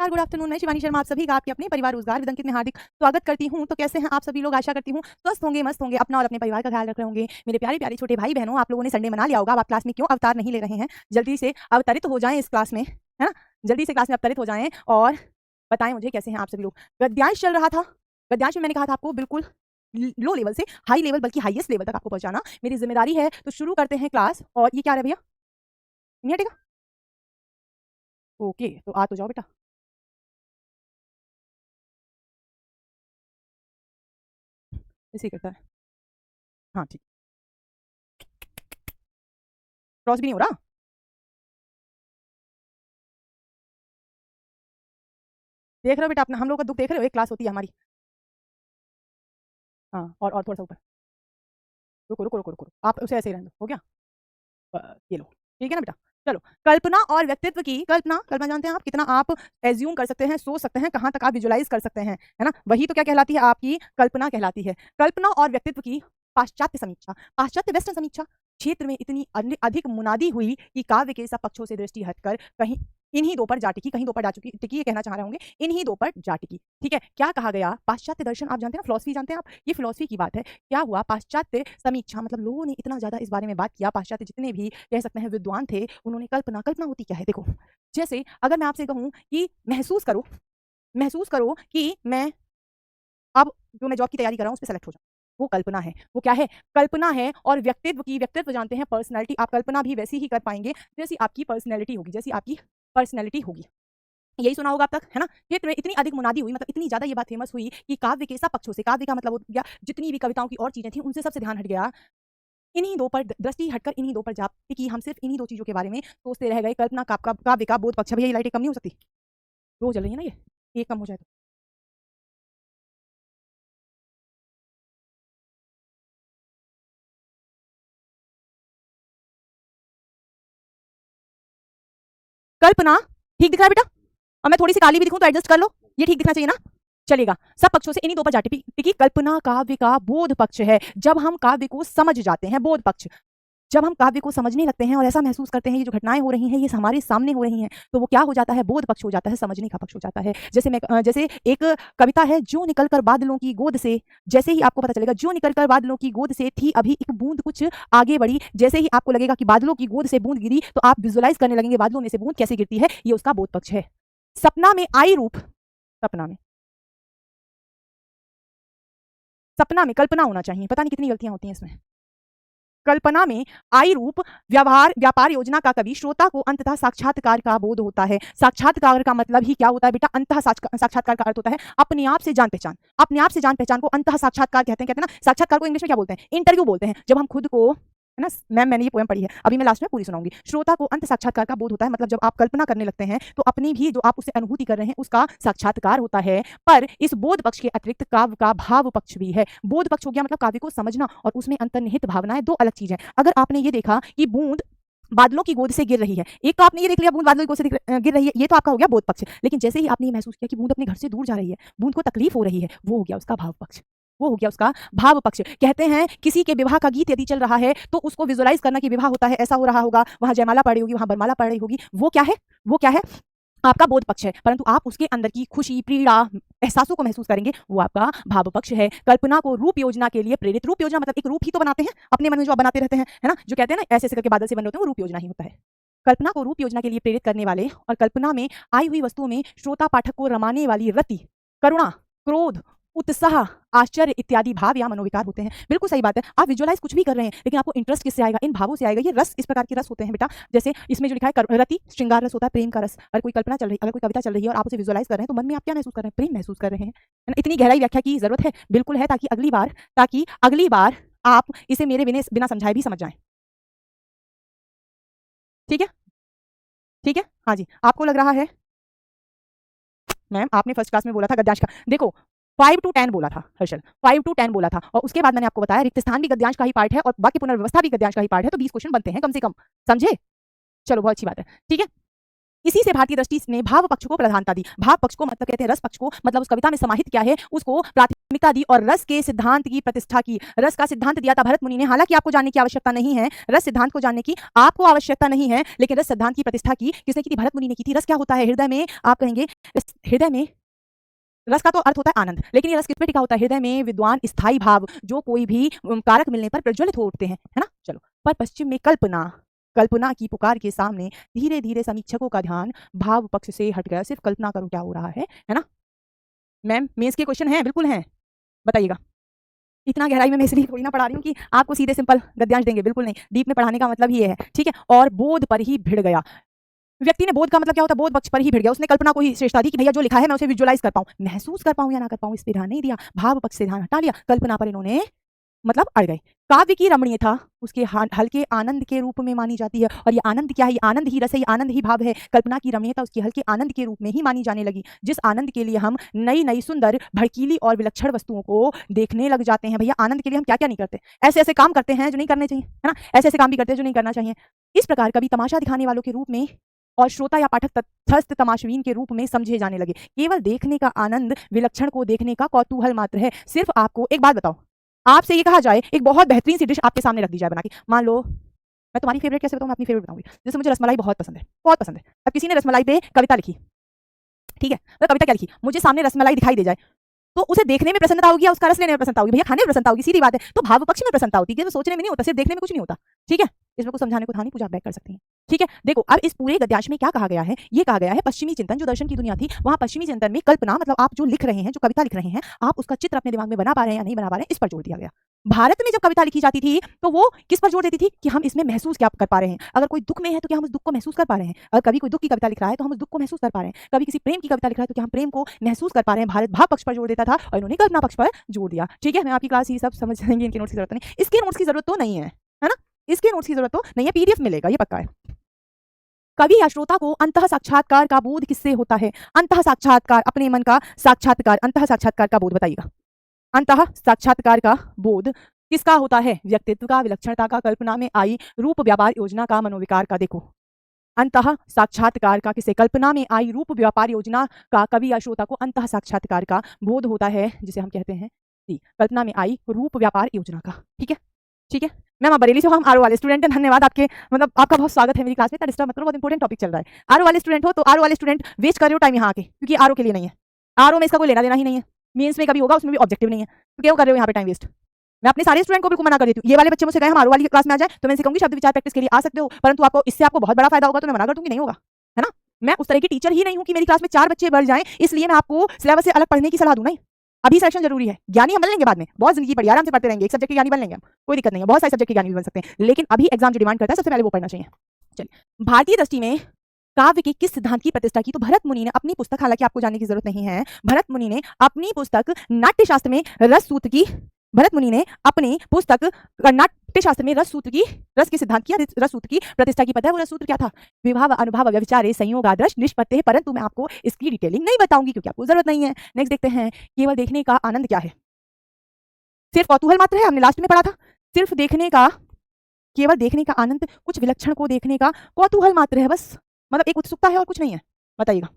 नमस्कार, good afternoon. मैं शिवानी शर्मा आप सभी का आपके अपने परिवार रोजगार विद अंकित में हार्दिक स्वागत करती हूं। तो कैसे हैं आप सभी लोग? आशा करती हूं स्वस्थ होंगे, मस्त होंगे, अपना और अपने परिवार का ख्याल रख रहे होंगे। मेरे प्यारे प्यारे छोटे भाई बहनों, आप लोगों ने संडे मना लिया होगा। अब आप क्लास में क्यों अवतार नहीं ले रहे हैं? जल्दी से अवतरित हो जाएं इस क्लास में, है ना? जल्दी से क्लास में अवतरित हो जाएं और बताएं मुझे कैसे हैं आप सभी लोग। गद्यांश चल रहा था। गद्यांश में मैंने कहा था आपको बिल्कुल लो लेवल से हाई लेवल, बल्कि हाईएस्ट लेवल तक आपको पहुंचाना मेरी जिम्मेदारी है। तो शुरू करते हैं क्लास। और ये क्या है भैया? नहीं हटेगा? ओके, तो आ तो जाओ बेटा। इसी करता है। हाँ ठीक। क्रॉस भी नहीं हो रहा। देख रहे हो बेटा? अपना हम लोग का दुख देख रहे हो? एक क्लास होती है हमारी। हाँ, और थोड़ा सा ऊपर। रुको रुको रुको रुको रुको। आप उसे ऐसे ही रहने दो। हो गया? ये लो। ठीक है ना बेटा? चलो। कल्पना और व्यक्तित्व की कल्पना। कल्पना जानते हैं आप? कितना आप एज्यूम कर सकते हैं, सोच सकते हैं, कहाँ तक आप विजुलाइज कर सकते हैं, है ना? वही तो क्या कहलाती है? आपकी कल्पना कहलाती है। कल्पना और व्यक्तित्व की पाश्चात्य समीक्षा, पाश्चात्य वेस्टर्न समीक्षा क्षेत्र में इतनी अधिक मुनादी हुई कि काव्य के सब पक्षों से दृष्टि हटकर कहीं इन्हीं दो पर जा टिकी, कहीं दो पर जा चुकी टिकी, ये कहना चाह रहे होंगे, इन्हीं दो पर जा टिकी। ठीक है? क्या कहा गया? पाश्चात्य दर्शन आप जानते हैं, फिलॉसफी जानते हैं आप? ये फिलॉसफी की बात है। क्या हुआ? पाश्चात्य समीक्षा मतलब लोगों ने इतना ज्यादा इस बारे में बात किया। पाश्चात्य जितने भी कह सकते हैं विद्वान थे, उन्होंने कल्पना, कल्पना होती क्या है देखो। जैसे अगर मैं आपसे कहूं कि महसूस करो कि मैं अब जो मैं जॉब की तैयारी कर रहा हूँ उस पर सेलेक्ट हो जाऊँ, वो कल्पना है। वो क्या है? कल्पना है। और व्यक्तित्व की, व्यक्तित्व जानते हैं पर्सनैलिटी, आप कल्पना भी वैसी ही कर पाएंगे जैसी आपकी पर्सनैलिटी होगी, जैसी आपकी पर्सनैलिटी होगी। यही सुना होगा अब तक, है ना? क्षेत्र में इतनी अधिक मुनादी हुई, मतलब इतनी ज्यादा ये बात फेमस हुई कि काव्य के सब पक्षों से, काव्य का मतलब हो गया जितनी भी कविताओं की और चीजें थी उनसे सबसे ध्यान हट गया। इन्हीं दो पर दृष्टि हटकर इन्हीं दो पर जा कि हम सिर्फ इन्हीं दो चीजों के बारे में सोचते रह गए। कल्पना काव्य का बोध पक्ष। भैया ये लाइटें कम नहीं हो सकती? दो जल रही है ना, ये कम हो जाए तो। कल्पना ठीक दिख रहा है बेटा? और मैं थोड़ी सी काली भी दिखूं तो एडजस्ट कर लो। ये ठीक दिखना चाहिए ना? चलेगा। सब पक्षों से इन्हीं दो पर जा टिकी। कल्पना काव्य का बोध पक्ष है। जब हम काव्य को समझ जाते हैं, बोध पक्ष, जब हम काव्य को समझने लगते हैं और ऐसा महसूस करते हैं ये जो घटनाएं हो रही हैं ये हमारे सामने हो रही हैं, तो वो क्या हो जाता है? बोध पक्ष हो जाता है, समझने का पक्ष हो जाता है। जैसे एक कविता है, जो निकलकर बादलों की गोद से, जैसे ही आपको पता चलेगा जो निकलकर बादलों की गोद से थी अभी एक बूंद कुछ आगे बढ़ी, जैसे ही आपको लगेगा कि बादलों की गोद से बूंद गिरी तो आप विजुलाइज करने लगेंगे बादलों में से बूंद कैसे गिरती है। ये उसका बोध पक्ष है। सपना में आई रूप, सपना में, सपना में कल्पना होना चाहिए। पता नहीं कितनी गलतियां होती हैं इसमें। कल्पना में आई रूप व्यापार योजना का कवि श्रोता को अंततः साक्षात्कार का बोध होता है। साक्षात्कार का मतलब ही क्या होता है बेटा? अंततः साक्षात्कार का अर्थ होता है अपने आप से जान पहचान। अपने आप से जान पहचान को अंततः साक्षात्कार कहते हैं ना। साक्षात्कार को इंग्लिश में क्या बोलते हैं? इंटरव्यू बोलते हैं। जब हम खुद को, है ना मैम, मैंने ये पोएम पढ़ी है, अभी मैं लास्ट में पूरी सुनाऊंगी। श्रोता को अंत साक्षात्कार का बोध होता है, मतलब जब आप कल्पना करने लगते हैं तो अपनी भी जो आप उससे अनुभूति कर रहे हैं उसका साक्षात्कार होता है। पर इस बोध पक्ष के अतिरिक्त काव्य का भाव पक्ष भी है। बोध पक्ष हो गया मतलब काव्य को समझना और उसमें अंतर्निहित भावनाएं, दो अलग चीजें। अगर आपने ये देखा कि बूंद बादलों की गोद से गिर रही है, एक तो आपने ये देख लिया बूंद बादलों की गोद से गिर रही है, ये तो आपका हो गया बोध पक्ष। लेकिन जैसे ही आपने ये महसूस किया कि बूंद अपने घर से दूर जा रही है, बूंद को तकलीफ हो रही है, वो हो गया उसका भाव पक्ष। वो हो गया उसका भाव पक्ष। कहते हैं किसी के विवाह का गीत यदि चल रहा है तो उसको विजुलाइज करना कि विवाह होता है, ऐसा हो रहा होगा, वहां जयमाला पड़ रही होगी, वहां बरमाला पड़ रही होगी। वो क्या है? वो क्या है? आपका बोध पक्ष है। परंतु आप उसके अंदर की खुशी, पीड़ा, एहसासों को महसूस करेंगे, वो आपका भाव पक्ष है। कल्पना को रूप योजना के लिए प्रेरित, रूप योजना मतलब एक रूप ही तो बनाते हैं अपने मन में, जो आप बनाते रहते हैं, है ना? जो कहते हैं ना ऐसे ऐसे करके बादल से बन होते हैं, वो रूप योजना ही होता है। कल्पना को रूप योजना के लिए प्रेरित करने वाले और कल्पना में आई हुई वस्तुओं में श्रोता पाठक को रमाने वाली रति, करुणा, क्रोध, उत्साह, आश्चर्य इत्यादि भाव या मनोविकार होते हैं। बिल्कुल सही बात है। आप विजुअलाइज कुछ भी कर रहे हैं लेकिन आपको इंटरेस्ट किससे आएगा? इन भावों से आएगा। ये रस, इस प्रकार के रस होते हैं बेटा। जैसे इसमें जो लिखा है रति, श्रृंगार रस होता है, प्रेम का रस। अगर कोई कल्पना चल रही, अगर कोई कविता चल रही है और आप उसे विजुअलाइज कर रहे हैं तो मन में आप क्या महसूस कर रहे हैं? प्रेम महसूस कर रहे हैं, है ना? इतनी गहराई व्याख्या की जरूरत है? बिल्कुल है, ताकि अगली बार आप इसे मेरे बिना समझाए भी समझ जाएं। ठीक है? ठीक है, हाँ जी। आपको लग रहा है मैम आपने फर्स्ट क्लास में बोला था गद्यांश का, देखो 5 to 10 बोला था हर्षल, 5 to 10 बोला था। और उसके बाद मैंने आपको बताया रिक्त स्थान भी गद्यांश का ही पार्ट है और वाक्य पुनर्व्यवस्था भी गद्यांश का ही पार्ट है, तो 20 क्वेश्चन बनते हैं कम से कम। समझे? चलो बहुत अच्छी बात है। ठीक है, इसी से भारतीय दृष्टि ने भाव पक्ष को प्रधानता दी। भाव पक्ष को मतलब कहते हैं रस पक्ष को, मतलब उस कविता में समाहित क्या है उसको प्राथमिकता दी और रस के सिद्धांत की प्रतिष्ठा की। रस का सिद्धांत दिया था भरत मुनि ने। हालांकि आपको जानने की आवश्यकता नहीं है, रस सिद्धांत को जानने की आपको आवश्यकता नहीं है, लेकिन रस सिद्धांत की प्रतिष्ठा की किसने की थी? भरत मुनि ने की थी। रस क्या होता है? हृदय में, आप कहेंगे हृदय में, रस का तो अर्थ होता है आनंद, लेकिन ये रस किस पे टिका होता है? हृदय में विद्वान स्थायी भाव जो कोई भी कारक मिलने पर प्रज्वलित हो उठते हैं, है ना। चलो, पर पश्चिम में कल्पना की पुकार के सामने धीरे धीरे समीक्षकों का ध्यान भाव पक्ष से हट गया। सिर्फ कल्पना करो क्या हो रहा है ना। मैम मेंस के क्वेश्चन हैं, बिल्कुल हैं, बताइएगा। इतना गहराई में मैं इसलिए थोड़ी ना पढ़ा रही हूँ कि आपको सीधे सिंपल गद्यांश देंगे, बिल्कुल नहीं। डीप में पढ़ाने का मतलब ही ये है, ठीक है। और बोध पर ही भिड़ गया। व्यक्ति ने बोध का मतलब क्या होता है? बोध पक्ष पर ही भिड़ गया। उसने कल्पना को ही श्रेष्ठता दी कि भैया जो लिखा है मैं उसे विजुअलाइज कर पाऊं, महसूस कर पाऊं या ना कर पाऊं, इस पे ध्यान नहीं दिया। भाव पक्ष से ध्यान हटा लिया, कल्पना पर इन्होंने मतलब अड़ गए। काव्य की रमणीयता उसके हल्के आनंद के रूप में मानी जाती है, और ये आनंद क्या है? ये आनंद ही रस है, ये आनंद ही भाव है। कल्पना की रमणीयता उसके हल्के आनंद के रूप में ही मानी जाने लगी, जिस आनंद के लिए हम नई नई सुंदर भड़कीली और विलक्षण वस्तुओं को देखने लग जाते हैं। भैया आनंद के लिए हम क्या क्या नहीं करते, ऐसे ऐसे काम करते हैं जो नहीं करने चाहिए, है ना। ऐसे ऐसे काम भी करते हैं जो नहीं करना चाहिए। इस प्रकार कभी तमाशा दिखाने वालों के रूप में और श्रोता या पाठक तटस्थ तमाशवीन के रूप में समझे जाने लगे। केवल देखने का आनंद विलक्षण को देखने का कौतूहल मात्र है। सिर्फ आपको एक बात बताओ, आपसे ये कहा जाए एक बहुत बेहतरीन सी डिश आपके सामने रख दी जाए बना के, मान लो मैं तुम्हारी फेवरेट कैसे बताऊं, मैं अपनी फेवरेट बताऊंगी। जैसे मुझे रसमलाई बहुत पसंद है, बहुत पसंद है। अब किसी ने रसमलाई पे कविता लिखी, ठीक है, तो कविता क्या लिखी? मुझे सामने रसमलाई दिखाई दे जाए तो उसे देखने में प्रसन्नता होगी या उसका रस लेने में प्रसन्नता होगी? भैया खाने में प्रसन्नता होगी, सीधी बात है। तो भाव पक्ष में प्रसन्नता होती है, सोचने में नहीं होता, सिर्फ देखने में कुछ नहीं होता, ठीक है। इसमें कुछ समझाने को था नहीं, पूजा आप बैक कर सकती हैं, ठीक है। देखो अब इस पूरे गद्यांश में क्या कहा गया है? ये कहा गया है पश्चिमी चिंतन, जो दर्शन की दुनिया थी, वहां पश्चिमी चिंतन में कल्पना मतलब आप जो लिख रहे हैं, जो कविता लिख रहे हैं, आप उसका चित्र अपने दिमाग में बना पा रहे हैं या नहीं बना पा रहे हैं, इस पर जोर दिया गया। भारत में जब कविता लिखी जाती थी तो वो किस पर जोर देती थी कि हम इसमें महसूस क्या कर पा रहे हैं। अगर कोई दुख में है तो क्या हम उस दुख को महसूस कर पा रहे हैं? अगर कभी कोई दुख की कविता लिख रहा है तो हम उस दुख को महसूस कर पा रहे हैं। कभी किसी प्रेम की कविता लिख रहा है तो क्या हम प्रेम को महसूस कर पा रहे हैं? भारत भाव पक्ष पर जोर देता था और इन्होंने कल्पना पक्ष पर जोर दिया, ठीक है। मैं आपकी क्लास ये सब समझ लेंगे, इनके नोट्स की जरूरत नहीं, इसके नोट्स की जरूरत तो नहीं है ना, इसके नोट्स की जरूरत तो नहीं है, पीडीएफ मिलेगा, ये पक्का है। कवि या श्रोता को अंतः साक्षात्कार का बोध किससे होता है? अंतः साक्षात्कार, अपने मन का साक्षात्कार, अंतः साक्षात्कार का बोध बताइएगा। अंतः साक्षात्कार का बोध किसका होता है? व्यक्तित्व का, विलक्षणता का, कल्पना में आई रूप व्यापार योजना का, मनोविकार का। देखो अंतः साक्षात्कार का किसे? कल्पना में आई रूप व्यापार योजना का कवि या श्रोता को अंतः साक्षात्कार का बोध होता है, जिसे हम कहते हैं कल्पना में आई रूप व्यापार योजना का, ठीक है, ठीक है। मैम आप बरेली से हो, हम आरओ वाले स्टूडेंट हैं, धन्यवाद आपके, मतलब आपका बहुत स्वागत है मेरी क्लास में। डिस्टर्ब मत करो, बहुत इंपॉर्टेंट टॉपिक चल रहा है। आरओ वाले स्टूडेंट हो तो आरओ वाले स्टूडेंट वेस्ट कर रहे हो टाइम यहाँ आके, क्योंकि आरओ के लिए नहीं है, आरओ में इसका कोई लेना देना ही नहीं है। मेंस में कभी होगा, उसमें भी ऑब्जेक्टिव नहीं है, तो क्यों कर रहे हो यहाँ पे टाइम वेस्ट? मैं अपने सारे स्टूडेंट को बिल्कुल मना कर देती हूँ। ये वाले बच्चे मुझसे कहे हम आरओ वाली क्लास में आ जाए तो मैं इनसे कहूंगी शब्द विचार प्रैक्टिस के लिए आ सकते हो, परंतु आपको इससे आपको बहुत बड़ा फायदा होगा तो मैं मना कर दूंगी, नहीं होगा, है ना। मैं उस तरह की टीचर ही नहीं हूँ कि मेरी क्लास में 4 बच्चे बढ़ जाएं इसलिए मैं आपको सिलेबस से अलग पढ़ने की सलाह दूं, नहीं। अभी सिलेक्शन जरूरी है, ज्ञानी हम बन लेंगे बाद में, बहुत जिंदगी पड़ी आराम से पढ़ते रहेंगे, एक सब्जेक्ट के ज्ञानी बन लेंगे हम, कोई दिक्कत नहीं है, बहुत सारे सब्जेक्ट के ज्ञानी भी बन सकते हैं, लेकिन अभी एग्जाम जो डिमांड करता है सबसे पहले वो पढ़ना चाहिए। चलिए, भारतीय दृष्टि में काव्य के किस सिद्धांत की प्रतिष्ठा की? तो भरत मुनि ने अपनी पुस्तक, हालांकि आपको जानने की जरूरत नहीं है, भरत मुनि ने अपनी पुस्तक नाट्यशास्त्र में रस सूत्र की, भरत मुनि ने अपनी पुस्तक नाट्यशास्त्र में रस के सिद्धांत की, रस सूत्र की प्रतिष्ठा की। पता है वो रस सूत्र क्या था? विभाव अनुभव व्यभिचारे संयोग आदर्श निष्पत्ति, परंतु मैं आपको इसकी डिटेलिंग नहीं बताऊंगी क्योंकि आपको जरूरत नहीं है। नेक्स्ट देखते हैं, केवल देखने का आनंद क्या है? सिर्फ कौतूहल मात्र है, हमने लास्ट में पढ़ा था। सिर्फ देखने का, केवल देखने का आनंद, कुछ विलक्षण को देखने का कौतूहल मात्र है, बस, मतलब एक उत्सुकता है और कुछ नहीं है, बताइएगा।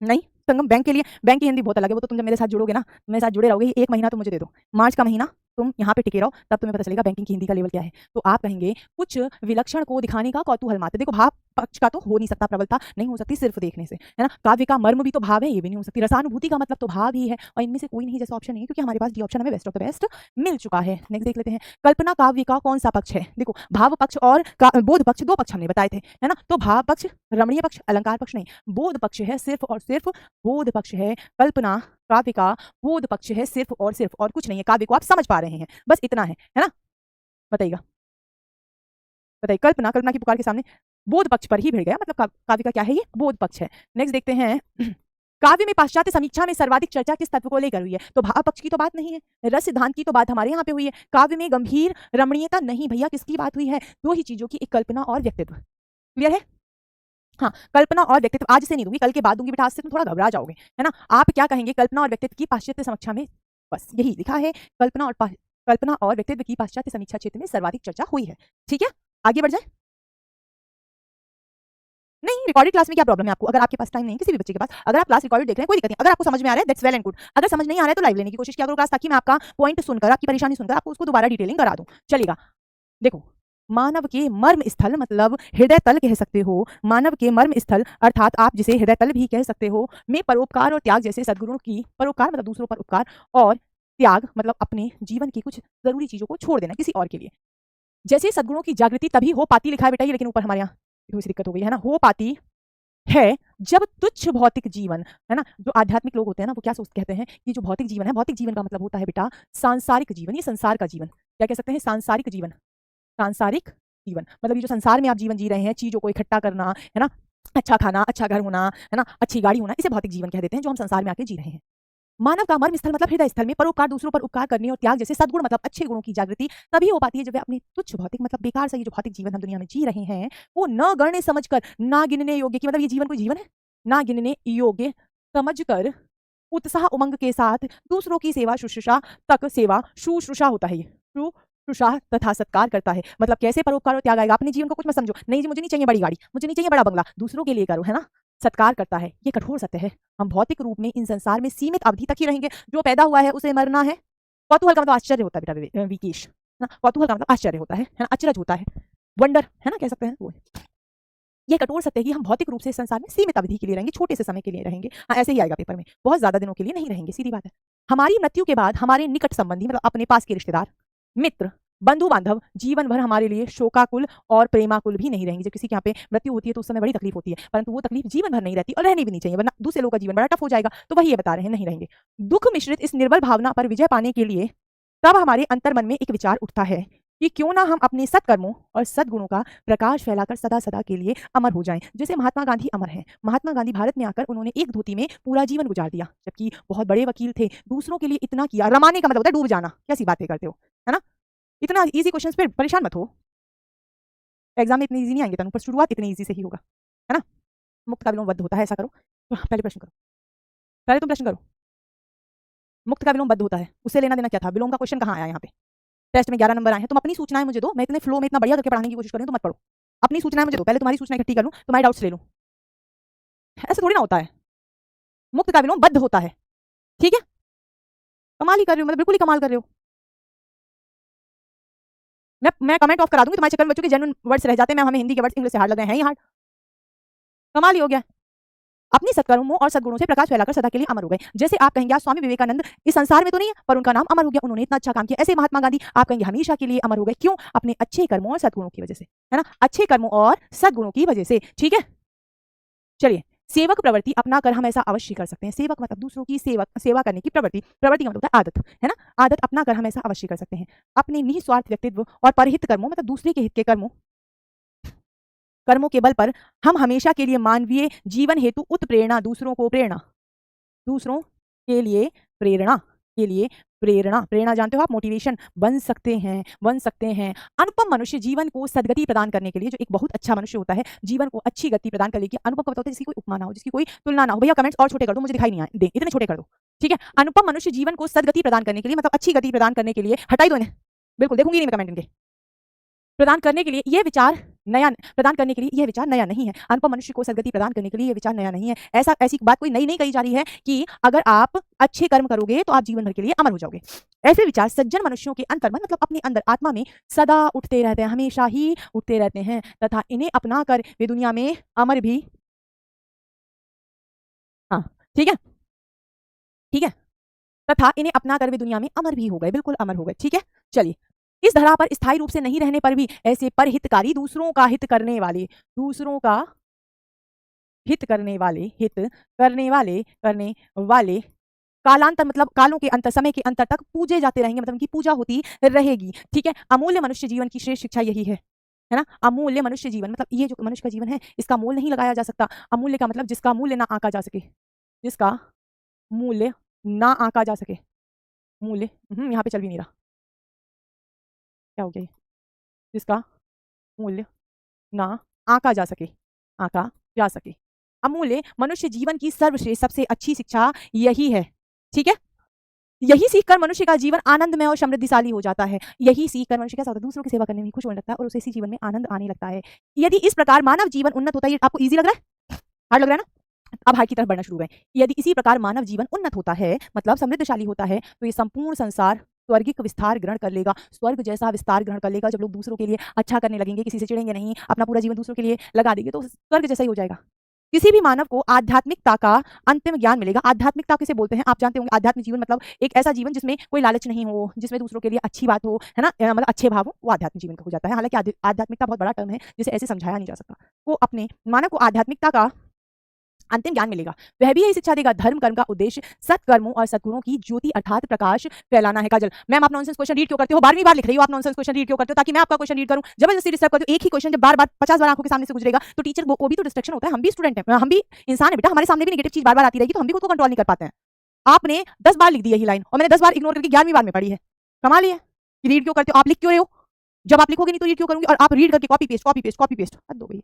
नहीं, संगम बैंक के लिए, बैंक की हिंदी बहुत अलग है, वो तो तुम जब मेरे साथ जुड़ोगे ना, मेरे साथ जुड़े रहोगे, 1 महीना तो मुझे दे दो, मार्च का महीना तुम यहाँ पे टिके रहो, तब तुम्हें पता चलेगा बैंकिंग की हिंदी का लेवल क्या है। तो आप कहेंगे कुछ विलक्षण को दिखाने का कौतूहल मात्र। देखो भाव पक्ष का तो हो नहीं सकता, प्रबलता नहीं हो सकती सिर्फ देखने से, है ना। काव्य का मर्म भी तो भाव है, ये भी नहीं हो सकती। रसानुभूति का मतलब तो भाव ही है, और इनमें से कोई नहीं जैसा ऑप्शन नहीं है, क्योंकि हमारे पास डी ऑप्शन हमें बेस्ट ऑफ द बेस्ट मिल चुका है। नेक्स्ट देख लेते हैं, कल्पना काव्य का कौन सा पक्ष है? देखो भाव पक्ष और बोध पक्ष, 2 पक्ष हमने बताए थे, है ना। तो भाव पक्ष रमणीय पक्ष, अलंकार पक्ष नहीं, बोध पक्ष है, सिर्फ और सिर्फ बोध पक्ष है। कल्पना काव्य का बोध पक्ष है, सिर्फ और कुछ नहीं है। काव्य को आप समझ पा रहे हैं, बस इतना है ना। बताइएगा, बताइए, कल्पना की पुकार के सामने बोध पक्ष पर ही भिड़ गया, मतलब काव्य का क्या है? ये बोध पक्ष है। नेक्स्ट देखते हैं, काव्य में पाश्चात्य समीक्षा में सर्वाधिक चर्चा किस तत्व को लेकर हुई है? तो भाव पक्ष की तो बात नहीं है, रस सिद्धांत की तो बात हमारे यहाँ पे हुई है। काव्य में गंभीर रमणीयता नहीं, भैया किसकी बात हुई है? 2 ही चीजों की, एक कल्पना और व्यक्तित्व। क्लियर है? हाँ, कल्पना और व्यक्तित्व आज से नहीं दूंगी, कल के बाद दूंगी, बेटा आज से तुम थोड़ा घबरा जाओगे, है ना। आप क्या कहेंगे? कल्पना और व्यक्तित्व की पाश्चात्य समीक्षा में, बस यही लिखा है, कल्पना और व्यक्तित्व की पाश्चात्य समीक्षा क्षेत्र में सर्वाधिक चर्चा हुई है, ठीक है। आगे बढ़ जाए, नहीं, रिकॉर्डेड क्लास में क्या प्रॉब्लम है आपको? अगर आपके पास टाइम नहीं, किसी भी बच्चे के पास, अगर आप क्लास रिकॉर्डेड देख रहे हैं, कोई दिक्कत नहीं। अगर आपको समझ में आ रहा है, दैट्स वेल एंड गुड। अगर समझ नहीं आ रहा है तो लाइव लेने की कोशिश किया करो क्लास, ताकि मैं आपका पॉइंट सुनकर, आपकी परेशानी सुनकर आपको उसको दोबारा डिटेलिंग करा दूं। चलेगा। देखो, मानव के मर्म स्थल मतलब हृदय तल कह सकते हो। मानव के मर्म स्थल अर्थात आप जिसे हृदय तल भी कह सकते हो, में परोपकार और त्याग जैसे सद्गुणों की, परोपकार मतलब दूसरों पर उपकार, और त्याग मतलब अपने जीवन की कुछ जरूरी चीजों को छोड़ देना किसी और के लिए, जैसे सद्गुणों की जागृति तभी हो पाती, लिखा है बेटा ये, लेकिन ऊपर हमारे यहाँ थोड़ी सी दिक्कत हो गई है ना, हो पाती है जब तुच्छ भौतिक जीवन, है ना, जो आध्यात्मिक लोग होते हैं ना, वो क्या सोचते कहते हैं कि जो भौतिक जीवन है, भौतिक जीवन का मतलब होता है बेटा सांसारिक जीवन, ये संसार का जीवन, क्या कह सकते हैं, सांसारिक जीवन। सांसारिक जीवन मतलब ये जो संसार में आप जीवन जी रहे हैं, चीजों को इकट्ठा करना, है ना, अच्छा खाना, अच्छा घर होना, है ना, अच्छी गाड़ी होना, इसे भौतिक जीवन कह देते हैं, जो हम संसार में आके जी रहे हैं। मानव का मर्म स्थल मतलब हृदय स्थल में परोपकार, दूसरों पर उपकार करने और त्याग जैसे सद्गुण मतलब अच्छे गुणों की जागृति तभी हो पाती है जब वे अपने तुच्छ भौतिक मतलब बेकार सा ये जो भौतिक जीवन हम दुनिया में जी रहे हैं, वो न गणने समझकर, ना गिनने योग्य की, मतलब ये जीवन कोई जीवन है, ना गिनने योग्य समझकर उत्साह उमंग के साथ दूसरों की सेवा शुश्रूषा तक, सेवा शुश्रूषा होता है ये, शुश्रूषा तथा सत्कार करता है। मतलब कैसे परोपकार और त्याग आएगा, अपने जीवन को कुछ मत समझो, नहीं जी मुझे नहीं चाहिए बड़ी गाड़ी, मुझे नहीं चाहिए बड़ा बंगला, दूसरों के लिए करो, है ना, सत्कार करता है। ये कठोर सत्य है। हम भौतिक रूप में इन संसार में सीमित अवधि तक ही रहेंगे, जो पैदा हुआ है उसे मरना है। कौतूहल का मतलब आश्चर्य होता है बेटा, विकेश, है ना, कौतूहल का मतलब आश्चर्य होता है ना, अचरज होता है, वंडर, है ना, कह सकते हैं वो। ये कठोर सत्य है कि हम भौतिक रूप से संसार में सीमित अवधि के लिए रहेंगे, छोटे से समय के लिए रहेंगे। हाँ, ऐसे ही आएगा पेपर में, बहुत ज्यादा दिनों के लिए नहीं रहेंगे, सीधी बात है। हमारी मृत्यु के बाद हमारे निकट संबंधी मतलब अपने पास के रिश्तेदार, मित्र, बंधु बांधव जीवन भर हमारे लिए शोकाकुल और प्रेमाकुल भी नहीं रहेंगे। जब किसी के यहाँ पे मृत्यु होती है तो उस समय बड़ी तकलीफ होती है, परंतु वो तकलीफ जीवन भर नहीं रहती और रहनी भी नहीं चाहिए, वरना दूसरे लोगों का जीवन बड़ा टफ हो जाएगा। तो वही ये बता रहे हैं, नहीं रहेंगे। दुख मिश्रित इस निर्बल भावना पर विजय पाने के लिए तब हमारे अंतर मन में एक विचार उठता है कि क्यों ना हम अपने सत्कर्मों और सद्गुणों का प्रकाश फैलाकर सदा सदा के लिए अमर हो जाएं। जैसे महात्मा गांधी अमर हैं। महात्मा गांधी भारत में आकर उन्होंने एक धोती में पूरा जीवन गुजार दिया, जबकि बहुत बड़े वकील थे, दूसरों के लिए इतना किया। रमाने का मतलब होता है डूब जाना, कैसी बातें करते हो, है ना। इतना इजी क्वेश्चन पे परेशान मत हो, एग्जाम में इतनी इजी नहीं आएंगे तनु, पर शुरुआत इतनी इजी से ही होगा, है ना। मुक्त का विलोम बद्ध होता है, ऐसा करो, पहले प्रश्न करो, पहले तुम प्रश्न करो। मुक्त का विलोम बद्ध होता है, उससे लेना देना क्या था, विलोम का क्वेश्चन कहाँ आया यहाँ पे, टेस्ट में 11 नंबर आए हैं। तुम अपनी सूचनाएं मुझे दो, मैं इतने फ्लो में इतना बढ़िया करके पढ़ाने की कोशिश कर रही हूं, तो मत पढ़ो। अपनी सूचनाएं मुझे दो, पहले तुम्हारी सूचना इकट्ठी कर लूं, तुम्हारे डाउट्स ले लूं। ऐसा थोड़ी ना होता है, मुक्त का विलोम बद्ध होता है, ठीक है। कमाल ही कर रहे हो, मतलब बिल्कुल ही कमाल कर रहे हो। मैं कमेंट ऑफ करा दूंगी, तुम्हारे चक्कर में बच्चों के जेन्युइन वर्ड्स रह जाते हैं, मैं हमें हिंदी के वर्ड्स इंग्लिश से हार्ड लग रहे हैं, ही हार्ड, कमाल ही हो गया। अपनी सत्कर्मों और सद्गुणों से प्रकाश फैलाकर सदा के लिए अमर हो गए। जैसे आप कहेंगे आज स्वामी विवेकानंद इस संसार में तो नहीं है, पर उनका नाम अमर हो गया, उन्होंने इतना अच्छा काम किया। ऐसे महात्मा गांधी आप कहेंगे हमेशा के लिए अमर हो गए, क्यों, अपने अच्छे कर्मों और सद्गुणों की वजह से, है ना, अच्छे कर्मों और सद्गुणों की वजह से, ठीक है। चलिए, सेवक प्रवृत्ति अपना कर हम ऐसा अवश्य कर सकते हैं। सेवक मतलब दूसरों की सेवा करने की प्रवृत्ति, प्रवृत्ति का मतलब होता है आदत, है ना, आदत अपना कर हम ऐसा अवश्य कर सकते हैं। अपने निस्वार्थ व्यक्तित्व और परहित कर्मों मतलब दूसरे के हित के कर्मों के बल पर हम हमेशा के लिए मानवीय जीवन हेतु उत्प्रेरणा, दूसरों को प्रेरणा, दूसरों के लिए प्रेरणा, के लिए प्रेरणा, प्रेरणा जानते हो आप, मोटिवेशन बन सकते हैं, बन सकते हैं। अनुपम मनुष्य जीवन को सदगति प्रदान करने के लिए, जो एक बहुत अच्छा मनुष्य होता है जीवन को अच्छी गति प्रदान करने के लिए, अनुपम का मतलब होता है जिसकी कोई उपमा ना हो, जिसकी कोई तुलना ना हो। भैया कमेंट्स और छोटे कर दो, मुझे दिखाई नहीं दे, इतने छोटे कर दो, ठीक है। अनुपम मनुष्य जीवन को सदगति प्रदान करने के लिए मतलब अच्छी गति प्रदान करने के लिए, हटाई दो इन्हें, बिल्कुल देखूंगी नहीं मैं कमेंट इनके, प्रदान करने के लिए यह विचार नया, प्रदान करने के लिए यह विचार नया नहीं है। अनुपम मनुष्य को सदगति प्रदान करने के लिए यह विचार नया नहीं है। ऐसी बात कोई नई नहीं कही जा रही है कि अगर आप अच्छे कर्म करोगे तो आप जीवन भर के लिए अमर हो जाओगे। ऐसे विचार सज्जन मनुष्यों के अंतर्मन मतलब अपने अंदर आत्मा में सदा उठते रहते हैं, हमेशा ही उठते रहते हैं, तथा इन्हें अपना कर वे दुनिया में अमर भी, हाँ ठीक है, ठीक है, तथा इन्हें अपना कर वे दुनिया में अमर भी हो गए, बिल्कुल अमर हो गए, ठीक है। चलिए, इस धरा पर स्थायी रूप से नहीं रहने पर भी ऐसे परहितकारी, दूसरों का हित करने वाले, दूसरों का हित करने वाले, हित करने वाले कालांतर मतलब कालों के अंतर, समय के अंतर तक पूजे जाते रहेंगे, मतलब उनकी पूजा होती रहेगी, ठीक है। अमूल्य मनुष्य जीवन की श्रेष्ठ शिक्षा यही है ना। अमूल्य मनुष्य जीवन मतलब ये जो मनुष्य का जीवन है इसका मोल नहीं लगाया जा सकता। अमूल्य का मतलब जिसका मूल्य ना आंका जा सके, जिसका मूल्य ना आंका जा सके, मूल्य यहाँ पे चल भी नहीं रहा, क्या हो गया ये, जिसका मूल्य ना आंका जा सके, आंका जा सके। अमूल्य मनुष्य जीवन की सर्वश्रेष्ठ सबसे अच्छी शिक्षा यही है, ठीक है। यही सीखकर मनुष्य का जीवन आनंदमय और समृद्धिशाली हो जाता है। यही सीखकर मनुष्य कैसा होता है, दूसरों की सेवा करने में खुश होने लगता है और उसे इसी जीवन में आनंद आने लगता है। यदि इस प्रकार मानव जीवन उन्नत होता है, ये आपको ईजी लग रहा है, हार्ड लग रहा है ना? अब हार्ड की तरफ बढ़ना शुरू हुए। यदि इसी प्रकार मानव जीवन उन्नत होता है, मतलब समृद्धशाली होता है, तो ये संपूर्ण संसार स्वर्गिक विस्तार ग्रहण कर लेगा, स्वर्ग जैसा विस्तार ग्रहण कर लेगा। जब लोग दूसरों के लिए अच्छा करने लगेंगे, किसी से चिढ़ेंगे नहीं, अपना पूरा जीवन दूसरों के लिए लगा देंगे, तो स्वर्ग जैसा ही हो जाएगा। किसी भी मानव को आध्यात्मिकता का अंतिम ज्ञान मिलेगा। आध्यात्मिकता किसे बोलते हैं, आप जानते होंगे। आध्यात्मिक जीवन मतलब एक ऐसा जीवन जिसमें कोई लालच नहीं हो, जिसमें दूसरों के लिए अच्छी बात हो, है ना, मतलब अच्छे भाव हो, वो आध्यात्मिक जीवन का हो जाता है। हालांकि आध्यात्मिकता बहुत बड़ा टर्म है जिसे ऐसे समझाया नहीं जा सकता। वो अपने मानव को आध्यात्मिकता का अंतिम ज्ञान मिलेगा। वह भी यही शिक्षा देगा। धर्म कर्म का उद्देश्य सत्कर्मों और सद्गुणों की ज्योति अर्थात प्रकाश फैलाना है। काजल, मैम आप नॉनसेंस क्वेश्चन रीड क्यों करते हो? 12वीं बार लिख रही हो आप नॉनसेंस क्वेश्चन रीड क्यों करते हो? ताकि मैं आपका क्वेश्चन रीड करूं, जबरदस्ती डिस्टर्ब करते हो। एक ही क्वेश्चन जब बार बार 50 बार आंखों के सामने से गुजरेगा तो टीचर को भी तो डिस्ट्रक्शन होता है। हम भी स्टूडेंट हैं, हम भी इंसान है बेटा, हमारे सामने भी नेगेटिव चीज बार बार आती रहेगी तो हम भी खुद को कंट्रोल नहीं कर पाते हैं। आपने 10 बार लिख दी यही लाइन और मैंने 10 बार इग्नोर करके 11वीं बार में पढ़ी है। कमाल ही है कि रीड क्यों करते हो, आप लिख क्यों रहे हो? जब आप लिखोगे नहीं तो रीड क्यों करूंगी, और आप रीड करके copy paste copy paste copy paste, हद हो गई।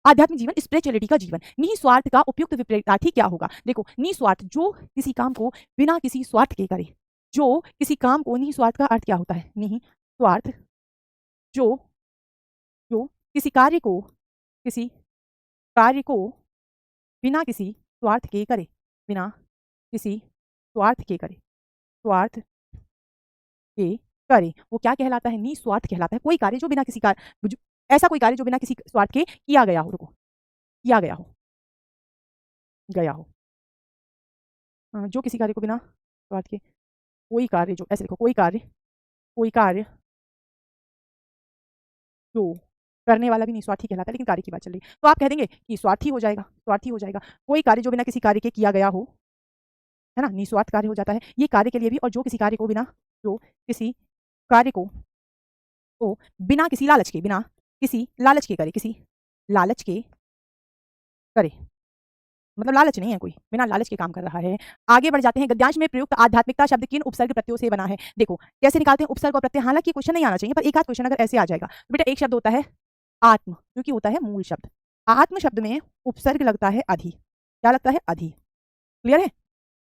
आध्यात्मिक जीवन स्पिरिचुअलिटी का जीवन। निस्वार्थ का उपयुक्त विपरीतार्थी क्या होगा? देखो, निस्वार्थ जो किसी काम को बिना किसी स्वार्थ के करे, जो किसी काम को, निस्वार्थ का अर्थ क्या होता है? निस्वार्थ जो जो किसी कार्य को बिना किसी स्वार्थ के करे, बिना किसी स्वार्थ के करे, स्वार्थ के करे, वो क्या कहलाता है? निस्वार्थ कहलाता है। कोई कार्य जो बिना किसी ऐसा कोई कार्य जो बिना किसी स्वार्थ के किया गया हो, रुको, किया गया हो, जो किसी कार्य को बिना स्वार्थ के, कोई कार्य जो, ऐसे लिखो, कोई कार्य जो करने वाला भी निस्वार्थी कहलाता है, लेकिन कार्य की बात चल रही है तो आप कह देंगे कि स्वार्थी हो जाएगा, स्वार्थी हो जाएगा। कोई कार्य जो बिना किसी कार्य के किया गया हो, है ना, निस्वार्थ कार्य हो जाता है। ये कार्य के लिए भी, और जो किसी कार्य को बिना बिना किसी लालच के, बिना किसी लालच के करे, किसी लालच के करे, मतलब लालच नहीं है, कोई बिना लालच के काम कर रहा है। आगे बढ़ जाते हैं। गद्यांश में प्रयुक्त आध्यात्मिकता शब्द किन उपसर्ग प्रत्ययों से बना है? देखो कैसे निकालते हैं उपसर्ग और प्रत्यय। हालांकि क्वेश्चन नहीं आना चाहिए, पर एक आध क्वेश्चन अगर ऐसे आ जाएगा तो बेटा, एक शब्द होता है आत्म, क्योंकि होता है मूल शब्द। आत्म शब्द में उपसर्ग लगता है अधि। क्या लगता है? अधि। क्लियर है?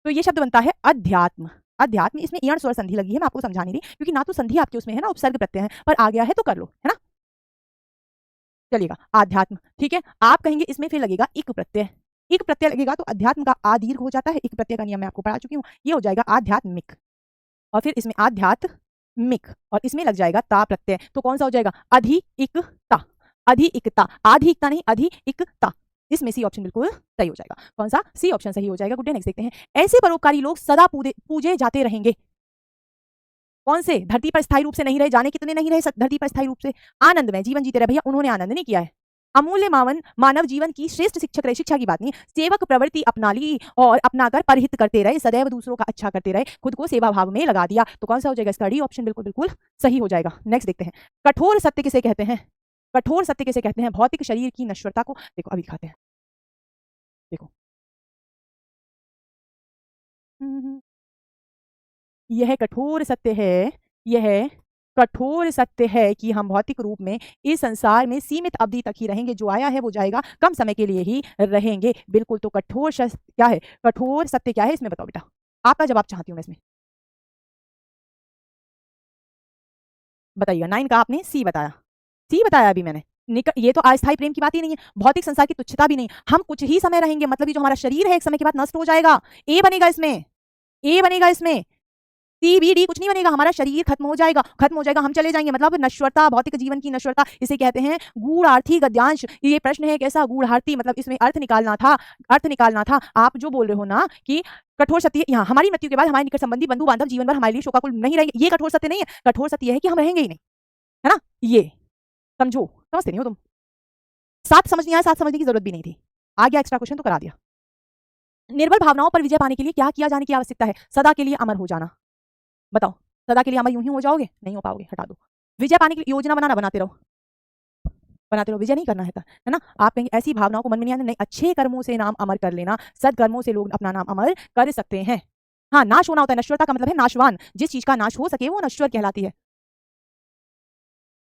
तो ये शब्द बनता है अध्यात्म। अध्यात्म, इसमें ईण स्वर संधि लगी है, मैं आपको समझा नहीं रही क्योंकि ना तो संधि आपके उसमें है ना उपसर्ग प्रत्यय है, पर आ गया है तो कर लो, है ना, चलेगा। आध्यात्म, ठीक है। आप कहेंगे इसमें फिर लगेगा इक प्रत्यय। इक प्रत्यय लगेगा तो अध्यात्म का आ दीर्घ हो जाता है। इक प्रत्यय का नियम मैं आपको पढ़ा चुकी हूँ, ये हो जाएगा आध्यात्मिक, और फिर इसमें आध्यात्मिक, और इसमें लग जाएगा ता प्रत्यय, तो कौन सा हो जाएगा? अधिकता। अधिकता, आधिकता नहीं, अधिकता। इसमें सी ऑप्शन बिल्कुल सही हो जाएगा। कौन सा? सी ऑप्शन सही हो जाएगा। गुड डे, नेक्स्ट देखते हैं। ऐसे परोपकारी लोग सदा पूजे जाते रहेंगे। कौन से? धरती पर स्थायी रूप से नहीं रहे, जाने कितने नहीं रहे धरती पर स्थायी रूप से, आनंदमय जीवन जीते रहे। भैया उन्होंने आनंद नहीं किया है। अमूल्य मानव जीवन की श्रेष्ठ शिक्षक रहे, शिक्षा की बात नहीं, सेवक प्रवृत्ति अपना ली और अपनाकर परहित करते रहे, सदैव दूसरों का अच्छा करते रहे, खुद को सेवा भाव में लगा दिया, तो कौन सा हो जाएगा? इसका डी ऑप्शन बिल्कुल बिल्कुल सही हो जाएगा। नेक्स्ट देखते हैं। कठोर सत्य किसे कहते हैं? कठोर सत्य किसे कहते हैं? भौतिक शरीर की नश्वरता को। देखो अभी दिखाते हैं, देखो यह कठोर सत्य है, यह कठोर सत्य है कि हम भौतिक रूप में इस संसार में सीमित अवधि तक ही रहेंगे, जो आया है वो जाएगा, कम समय के लिए ही रहेंगे। बिल्कुल, तो कठोर सत्य क्या है? कठोर सत्य क्या है इसमें बताओ बेटा, आपका जवाब चाहती हूँ मैं इसमें, बताइएगा। 9 का आपने सी बताया, सी बताया अभी मैंने। ये तो अस्थायी प्रेम की बात ही नहीं है, भौतिक संसार की तुच्छता भी नहीं। हम कुछ ही समय रहेंगे, मतलब ये जो हमारा शरीर है एक समय के बाद नष्ट हो जाएगा। ए बनेगा इसमें, ए बनेगा इसमें, सीबीडी कुछ नहीं बनेगा, हमारा शरीर खत्म हो जाएगा, हम चले जाएंगे, मतलब नश्वरता, भौतिक जीवन की नश्वरता, इसे कहते हैं गूढ़ार्थी गद्यांश। ये प्रश्न है कैसा? गूढ़ार्थी, मतलब इसमें अर्थ निकालना था। आप जो बोल रहे हो ना कि कठोर सत्य, यहाँ हमारी मृत्यु के बाद हमारे निकट संबंधी बंधु बांधव जीवन भर हमारे लिए शोकाकुल नहीं रहेंगे, ये कठोर सत्य नहीं है। कठोर सत्य है कि हम रहेंगे ही नहीं, है ना, ये समझो। समझते नहीं हो तुम? 7 समझ नहीं आया, 7 समझने की जरूरत भी नहीं थी, आ गया एक्स्ट्रा क्वेश्चन तो करा दिया। निर्बल भावनाओं पर विजय पाने के लिए क्या किया जाने की आवश्यकता है? सदा के लिए अमर हो जाना। बताओ, सदा के लिए अमर यूं ही हो जाओगे? नहीं हो पाओगे, हटा दो। विजय पाने की योजना बनाते रहो, विजय नहीं करना है ना। आप कहीं ऐसी भावनाओं को मन में नहीं आने, नहीं, अच्छे कर्मों से नाम अमर कर लेना, सदकर्मों से लोग अपना नाम अमर कर सकते हैं। हाँ, नाश होना होता है, नश्वरता का मतलब है नाशवान, जिस चीज का नाश हो सके वो नश्वर कहलाती है।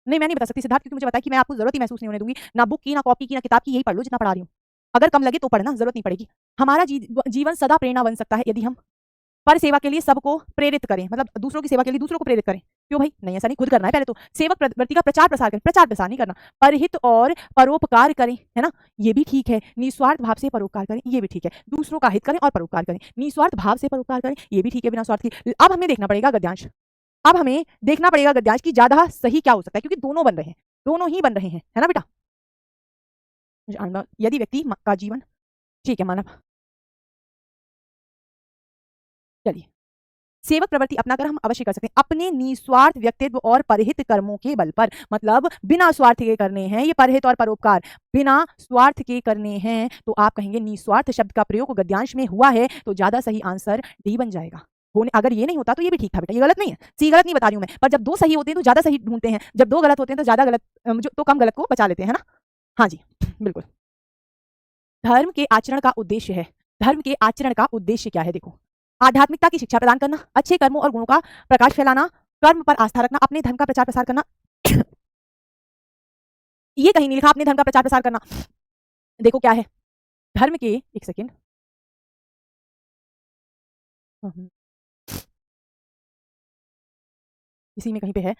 नहीं, मैं नहीं बता सकती सिद्धार्थ, क्योंकि मुझे पता है कि मैं आपको जरूरत ही महसूस नहीं होने दूंगी, ना बुक की, ना कॉपी की, ना किताब की, यही पढ़ लो जितना पढ़ा रही हूँ। अगर कम लगे तो पढ़ना, जरूरत नहीं पड़ेगी। हमारा जीवन सदा प्रेरणा बन सकता है यदि हम पर सेवा के लिए सबको प्रेरित करें, मतलब दूसरों की सेवा के लिए दूसरों को प्रेरित करें। क्यों भाई? नहीं, ऐसा नहीं, खुद करना है पहले तो। सेवक प्रवृत्ति का प्रचार प्रसार करें, प्रचार प्रसार नहीं करना। परहित और परोपकार करें, है ना, ये भी ठीक है। निस्वार्थ भाव से परोपकार करें, ये भी ठीक है। दूसरों का हित करें और परोपकार करें, निस्वार्थ भाव से परोपकार करें, ये भी ठीक है, बिना स्वार्थ की। अब हमें देखना पड़ेगा गद्यांश, अब हमें देखना पड़ेगा गद्यांश की ज्यादा सही क्या हो सकता है, क्योंकि दोनों बन रहे हैं, दोनों ही बन रहे हैं, है ना बेटा। यदि व्यक्ति का जीवन, ठीक है मानव, चलिए, सेवक प्रवृत्ति अपनाकर हम अवश्य कर सकते हैं अपने निस्वार्थ व्यक्तित्व और परहित कर्मों के बल पर, मतलब बिना स्वार्थ के करने हैं ये परहित और परोपकार, बिना स्वार्थ के करने हैं, तो आप कहेंगे निस्वार्थ शब्द का प्रयोग गद्यांश में हुआ है, तो ज्यादा सही आंसर डी बन जाएगा। होने अगर ये नहीं होता तो ये भी ठीक था बेटा, ये गलत नहीं है, सी गलत नहीं बता रही हूं मैं, पर जब दो सही होते हैं तो ज्यादा सही ढूंढते हैं, जब दो गलत होते हैं तो ज्यादा गलत, तो कम गलत को बचा लेते हैं, है ना। हाँ जी बिल्कुल। धर्म के आचरण का उद्देश्य है, धर्म के आचरण का उद्देश्य क्या है, देखो, आध्यात्मिकता की शिक्षा प्रदान करना, अच्छे कर्मों और गुणों का प्रकाश फैलाना, कर्म पर आस्था रखना, अपने धर्म का प्रचार प्रसार करना। ये कहीं नहीं लिखा अपने धर्म का प्रचार प्रसार करना, देखो क्या है धर्म के, एक सेकेंड, इसी में कहीं पे है,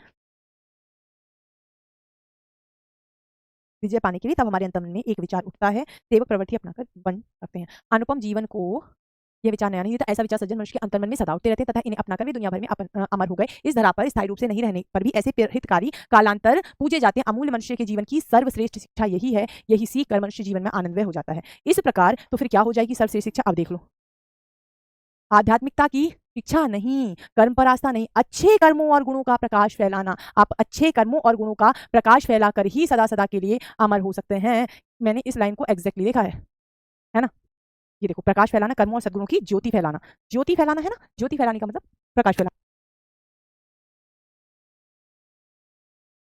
विजय पाने के लिए तब हमारे अंतर्मन में एक विचार उठता है, सेवक प्रवृत्ति अपनाकर बन सकते हैं। अनुपम जीवन को ये विचार नया नहीं था, ऐसा विचार सज्जन मनुष्य के अंतर्मन में सदा उठते रहते तथा इन्हें अपनाकर वे दुनिया भर में अमर हो गए। इस धरा पर स्थायी रूप से नहीं रहने पर भी ऐसे हितकारी कालांतर पूजे जाते हैं। अमूल्य मनुष्य के जीवन की सर्वश्रेष्ठ शिक्षा यही है, यही सीख कर मनुष्य जीवन में आनंदमय हो जाता है। इस प्रकार तो फिर क्या हो जाएगी सर्वश्रेष्ठ शिक्षा, अब देख लो, आध्यात्मिकता की शिक्षा नहीं, कर्म पर आस्था नहीं, अच्छे कर्मों और गुणों का प्रकाश फैलाना। आप अच्छे कर्मों और गुणों का प्रकाश फैलाकर ही सदा सदा के लिए अमर हो सकते हैं। मैंने इस लाइन को एग्जैक्टली देखा है ना, ये देखो, प्रकाश फैलाना, कर्मों और सद्गुणों की ज्योति फैलाना, ज्योति फैलाना है ना, ज्योति फैलाने का मतलब प्रकाश फैलाना।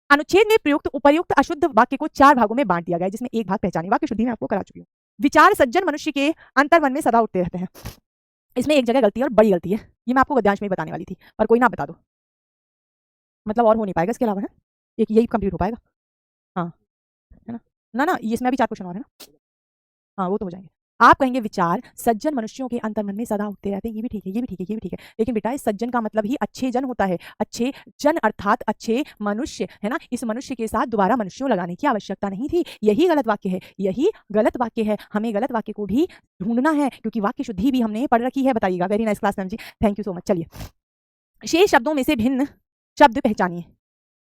अनुच्छेद में प्रयुक्त उपर्युक्त अशुद्ध वाक्य को 4 भागों में बांट दिया गया है, जिसमें एक भाग पहचानी, वाक्य शुद्धि में आपको करा चुकी हूँ। विचार सज्जन मनुष्य के अंतर्मन में सदा उठते रहते हैं, इसमें एक जगह गलती है और बड़ी गलती है, ये मैं आपको गद्यांश में बताने वाली थी, पर कोई ना बता दो, मतलब और हो नहीं पाएगा इसके अलावा, है एक यही कंप्लीट हो पाएगा। हाँ है ना, ना ना इसमें भी 4 क्वेश्चन और है ना, हाँ वो तो हो जाएंगे। आप कहेंगे विचार सज्जन मनुष्यों के अंतर्मन में सदा उठते रहते हैं, ये भी ठीक है, ये भी ठीक है, ये भी ठीक है, लेकिन बेटा इस सज्जन का मतलब ही अच्छे जन होता है, अच्छे जन अर्थात अच्छे मनुष्य, है ना। इस मनुष्य के साथ दोबारा मनुष्यों लगाने की आवश्यकता नहीं थी, यही गलत वाक्य है, यही गलत वाक्य है। हमें गलत वाक्य को भी ढूंढना है, क्योंकि वाक्य शुद्धि भी हमने पढ़ रखी है, बताइएगा। Very nice class ma'am ji, thank you so much. चलिए, शेष शब्दों में से भिन्न शब्द पहचानिए,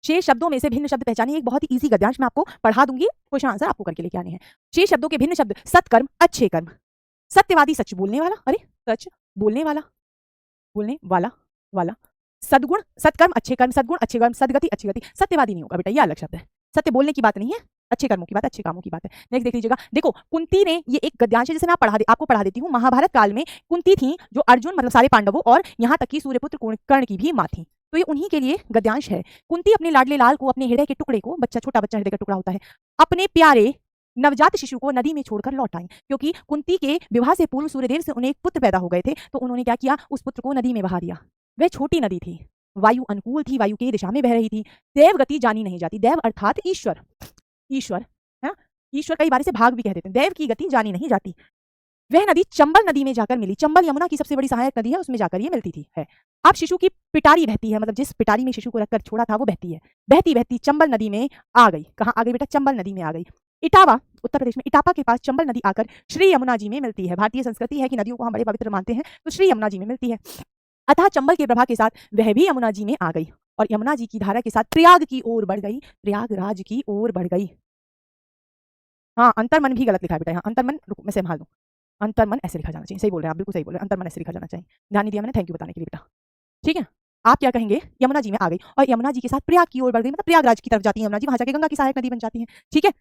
शेष शब्दों में से भिन्न शब्द पहचानिए। एक बहुत ही इजी गद्यांश मैं आपको पढ़ा दूंगी, क्वेश्चन आंसर आपको करके लेके आने हैं। शेष शब्दों के भिन्न शब्द, सत्कर्म अच्छे कर्म, सत्यवादी सच बोलने वाला, अरे सच बोलने वाला, बोलने वाला वाला, सद्गुण सत्कर्म अच्छे कर्म, सद्गुण अच्छे कर्म, सदगति अच्छी गति। सत्यवादी नहीं होगा बेटा, ये अलग शब्द है, सत्य बोलने की बात नहीं है, अच्छे कर्मों की बात, अच्छे कामों की बात है। नेक्स्ट देख लीजिएगा, देखो कुंती ने, ये एक गद्यांश है जिसे मैं आपको पढ़ा देती हूँ। महाभारत काल में कुंती थी जो अर्जुन मतलब सारे पांडवों और यहाँ तक कि सूर्यपुत्र कर्ण की भी माँ थी, तो ये उन्हीं के लिए गद्यांश है। कुंती अपने लाडले लाल को, अपने हृदय के टुकड़े को, बच्चा छोटा बच्चा हृदय का टुकड़ा होता है, अपने प्यारे नवजात शिशु को नदी में छोड़कर लौट आई, क्योंकि कुंती के विवाह से पूर्व सूर्यदेव से उन्हें एक पुत्र पैदा हो गए थे, तो उन्होंने क्या किया, उस पुत्र को नदी में बहा दिया। वह छोटी नदी थी, वायु अनुकूल थी, वायु के दिशा में बह रही थी, देव गति जानी नहीं जाती, देव अर्थात ईश्वर, ईश्वर है, ईश्वर कई बार इसे भाग भी कह देते हैं, देव की गति जानी नहीं जाती। वह नदी चंबल नदी में जाकर मिली, चंबल यमुना की सबसे बड़ी सहायक नदी है, उसमें जाकर ये मिलती थी है। अब शिशु की पिटारी बहती है, मतलब जिस पिटारी में शिशु को रखकर छोड़ा था वो बहती है, बहती बहती चंबल नदी में आ गई। कहाँ आ गई बेटा, चंबल नदी में आ गई। इटावा उत्तर प्रदेश में, इटापा के पास चंबल नदी आकर श्री यमुना जी में मिलती है। भारतीय संस्कृति है कि नदियों को हम बड़े पवित्र मानते हैं, तो श्री यमुना जी में मिलती है। अतः चंबल के प्रभाव के साथ वह भी यमुना जी में आ गई और यमुना जी की धारा के साथ प्रयाग की ओर बढ़ गई, प्रयागराज की ओर बढ़ गई। हाँ अंतर्मन भी गलत लिखा है बेटा, यहाँ अंतर्मन, रुको मैं संभाल दूं, अंतर्मन ऐसे लिखा जाना चाहिए, सही बोल रहे हैं आप, बिल्कुल सही बोल रहे हैं, अंतर्मन ऐसे लिखा जाना चाहिए। ध्यान नहीं दिया मैंने, थैंक यू बताने के लिए बेटा। ठीक है, आप क्या कहेंगे, यमुना जी में आ गई और यमुना जी के साथ प्रयाग की ओर बढ़ गई, मतलब प्रयागराज की तरफ जाती है यमुना जी, वहां जाके गंगा की सहायक नदी बन जाती है। ठीक है,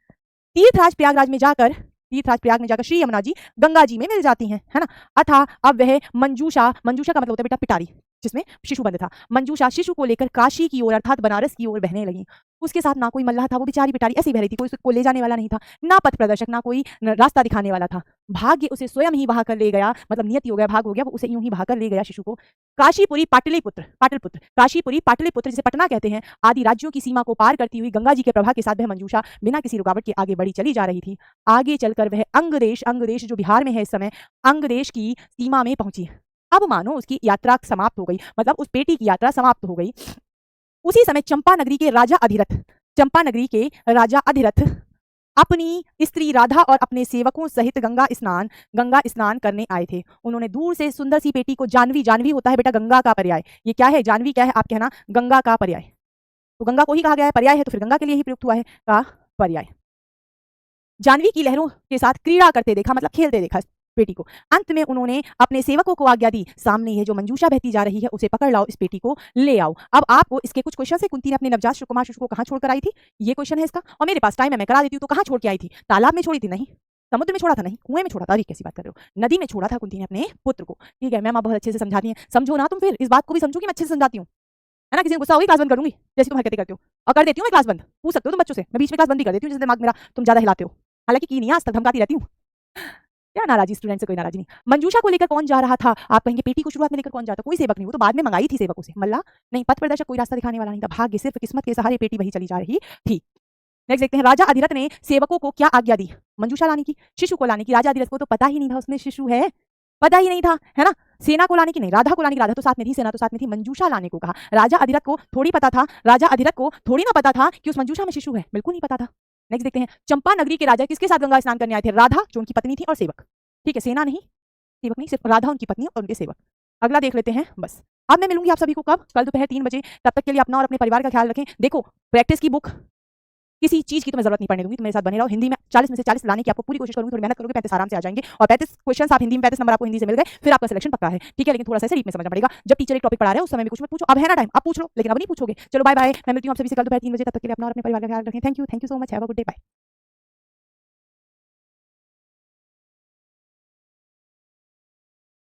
तीर्थराज प्रयागराज में जाकर, तीर्थराज प्रयाग में जाकर श्री यमुना जी गंगा जी में मिल जाती हैं, है ना। अथा अब वह मंजूषा, मंजूषा का मतलब होता है बेटा पिटारी, जिसमें शिशु बंद था, मंजूषा शिशु को लेकर काशी की ओर अर्थात बनारस की ओर बहने लगी। उसके साथ ना कोई मल्लाह था, वो बेचारी पिटारी ऐसी बह रही थी, कोई उसको ले जाने वाला नहीं था, ना पथ प्रदर्शक, ना कोई रास्ता दिखाने वाला था। भाग्य उसे स्वयं ही बहा कर ले गया, मतलब नियति हो गया, भाग हो गया, वो उसे यूं ही बहा कर ले गया शिशु को। काशीपुरी पाटलिपुत्र, पाटलिपुत्र, काशीपुरी पाटलिपुत्र जिसे पटना कहते हैं, आदि राज्यों की सीमा को पार करती हुई गंगा जी के प्रभाव के साथ वह मंजूषा बिना किसी रुकावट के आगे बढ़ी चली जा रही थी। आगे चलकर वह अंग देश जो बिहार में है इस समय, अंग देश की सीमा में पहुंची। अब मानो उसकी यात्रा समाप्त हो गई, मतलब उस पेटी की यात्रा समाप्त हो गई। उसी समय चंपा नगरी के राजा अधिरथ अपनी स्त्री राधा और अपने सेवकों सहित गंगा स्नान करने आए थे। उन्होंने दूर से सुंदर सी पेटी को, जानवी होता है बेटा गंगा का पर्याय, ये क्या है, जानवी क्या है आप कहना, गंगा का पर्याय, तो गंगा को ही कहा गया है, पर्याय है तो फिर गंगा के लिए ही प्रयुक्त हुआ है का पर्याय। जानवी की लहरों के साथ क्रीड़ा करते देखा, मतलब खेलते देखा पेटी को। अंत में उन्होंने अपने सेवकों को आज्ञा दी, सामने ये जो मंजूषा बहती जा रही है उसे पकड़ लाओ, इस पेटी को ले आओ। अब आपको इसके कुछ क्वेश्चन है। कुंती ने अपने नवजात कुमार शिशु को कहाँ छोड़कर आई थी, ये क्वेश्चन है इसका, और मेरे पास टाइम है मैं करा देती हूँ। तो कहाँ छोड़ के आई थी, तालाब में छोड़ी थी, नहीं समुद्र में छोड़ा था, नहीं कुएं में छोड़ा था, अरे कैसी बात कर रहे हो, नदी में छोड़ा था कुंती ने अपने पुत्र को। ठीक है मैम आप बहुत अच्छे से समझाती हैं, समझो ना तुम, फिर इस बात को भी समझो कि मैं अच्छे से समझाती हूँ, है ना। किसी ने गुस्सा होगी क्लास बंद कर दूंगी, जैसे तुम हरकतें करते हो, और कर देती हूँ मैं क्लास बंद, पूछ सकते हो तुम बच्चों से, मैं बीच में क्लास बंद भी कर देती हूँ, जिस दिमाग मेरा तुम ज्यादा हिलाते हो, हालांकि की नहीं आज तक धमकाती रहती हूँ। क्या नाराजी, स्टूडेंट से कोई नाराजी नहीं। मंजूषा को लेकर कौन जा रहा था, आप कहेंगे पेटी को शुरुआत में लेकर कौन जाता, कोई सेवक नहीं, वो तो बाद में मंगाई थी सेवकों से, मल्ला नहीं, पथ प्रदर्शक कोई रास्ता दिखाने वाला नहीं था, भाग्य सिर्फ किस्मत के सहारे पेटी वही चली जा रही थी। नेक्स्ट देखते हैं, राजा अधिरथ ने सेवकों को क्या आज्ञा दी, मंजूषा लाने की, शिशु को लाने की। राजा अधिरथ को तो पता ही नहीं था उसमें शिशु है, पता ही नहीं था, है ना। सेना को लाने की नहीं, राधा को लाने की, राधा तो साथ में थी, सेना तो साथ में थी, मंजूषा लाने को कहा। राजा अधिरथ को थोड़ी पता था, राजा अधिरथ को थोड़ी ना पता था कि उस मंजूषा में शिशु है, बिल्कुल नहीं पता था। नेक्स्ट देखते हैं, चंपा नगरी के राजा किसके साथ गंगा स्नान करने आए थे, राधा जो उनकी पत्नी थी और सेवक, ठीक है, सेना नहीं, सेवक नहीं, सिर्फ राधा उनकी पत्नी और उनके सेवक। अगला देख लेते हैं बस। अब मैं मिलूंगी आप सभी को कब, कल दोपहर 3 बजे। तब तक के लिए अपना और अपने परिवार का ख्याल रखें। देखो प्रैक्टिस की बुक, किसी चीज की तुम्हें जरूरत नहीं पड़ने दूंगी, तुम मेरे साथ बने रहो। हिंदी में 40 में से 40 लाने की आपको पूरी कोशिश करूंगी, थोड़ी मेहनत करोगे 35 आराम से आ जाएंगे, और 35 क्वेश्चन आप हिंदी में, 35 नंबर आपको हिंदी से मिल गए, फिर आपका सिलेक्शन पक्का है, ठीक है। लेकिन थोड़ा सा रीप में समझना पड़ेगा, जब टीचर एक टॉपिक पढ़ा रहे हो उस समय में कुछ मत पूछो, अब है ना टाइम, अब पूछ लो, लेकिन अब नहीं पूछोगे। चलो बाय बाय, मैं मिलती हूँ आप सभी से कल दोपहर 3 बजे, तब तक के लिए अपना और अपने परिवार का ख्याल रखें। Thank you so much, have a good day, bye.